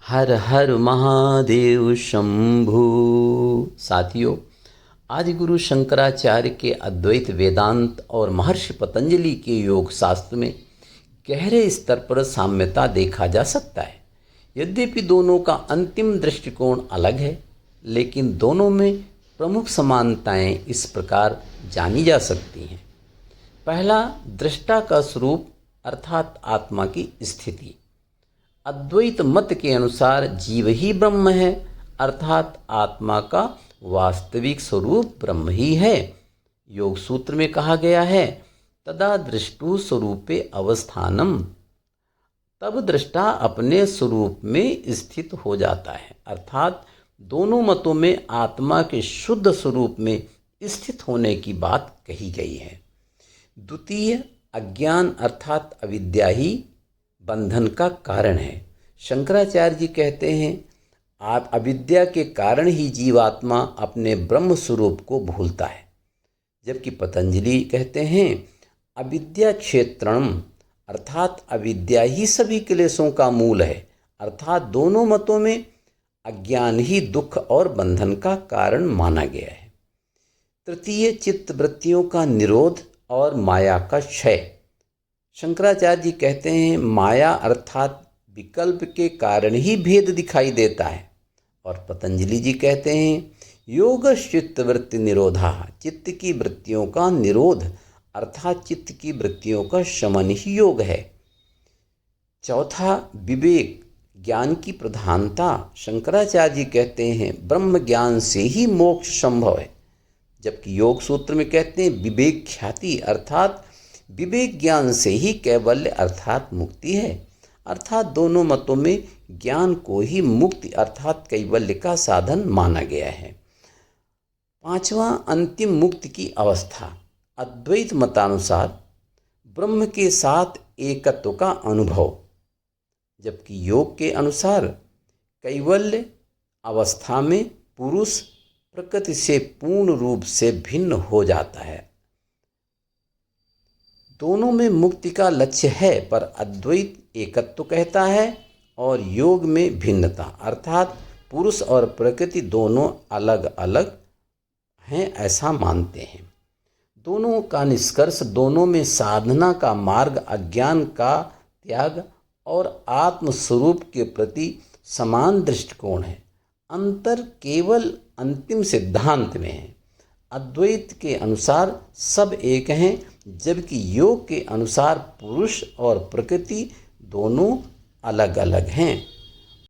हर हर महादेव शंभु। साथियों, आदिगुरु शंकराचार्य के अद्वैत वेदांत और महर्षि पतंजलि के योग शास्त्र में गहरे स्तर पर साम्यता देखा जा सकता है। यद्यपि दोनों का अंतिम दृष्टिकोण अलग है, लेकिन दोनों में प्रमुख समानताएं इस प्रकार जानी जा सकती हैं। पहला, दृष्टा का स्वरूप अर्थात आत्मा की स्थिति। अद्वैत मत के अनुसार जीव ही ब्रह्म है, अर्थात आत्मा का वास्तविक स्वरूप ब्रह्म ही है। योग सूत्र में कहा गया है, तदा दृष्टु स्वरूपे अवस्थानम। तब दृष्टा अपने स्वरूप में स्थित हो जाता है, अर्थात दोनों मतों में आत्मा के शुद्ध स्वरूप में स्थित होने की बात कही गई है। द्वितीय, अज्ञान अर्थात अविद्या ही बंधन का कारण है। शंकराचार्य जी कहते हैं, आप अविद्या के कारण ही जीवात्मा अपने ब्रह्म स्वरूप को भूलता है, जबकि पतंजलि कहते हैं अविद्या क्षेत्रणम, अर्थात अविद्या ही सभी क्लेशों का मूल है, अर्थात दोनों मतों में अज्ञान ही दुख और बंधन का कारण माना गया है। तृतीय, चित्त वृत्तियों का निरोध और माया का क्षय। शंकराचार्य जी कहते हैं, माया अर्थात विकल्प के कारण ही भेद दिखाई देता है, और पतंजलि जी कहते हैं योग चित्त वृत्ति निरोधा, चित्त की वृत्तियों का निरोध अर्थात चित्त की वृत्तियों का शमन ही योग है। चौथा, विवेक ज्ञान की प्रधानता। शंकराचार्य जी कहते हैं ब्रह्म ज्ञान से ही मोक्ष संभव है, जबकि योग सूत्र में कहते हैं विवेक ख्याति, अर्थात विवेक ज्ञान से ही कैवल्य अर्थात मुक्ति है, अर्थात दोनों मतों में ज्ञान को ही मुक्ति अर्थात कैवल्य का साधन माना गया है। पांचवा, अंतिम मुक्ति की अवस्था। अद्वैत मतानुसार ब्रह्म के साथ एकत्व का अनुभव, जबकि योग के अनुसार कैवल्य अवस्था में पुरुष प्रकृति से पूर्ण रूप से भिन्न हो जाता है। दोनों में मुक्ति का लक्ष्य है, पर अद्वैत एकत्व कहता है और योग में भिन्नता, अर्थात पुरुष और प्रकृति दोनों अलग अलग हैं ऐसा मानते हैं। दोनों का निष्कर्ष, दोनों में साधना का मार्ग, अज्ञान का त्याग और आत्मस्वरूप के प्रति समान दृष्टिकोण है। अंतर केवल अंतिम सिद्धांत में है। अद्वैत के अनुसार सब एक हैं, जबकि योग के अनुसार पुरुष और प्रकृति दोनों अलग अलग हैं।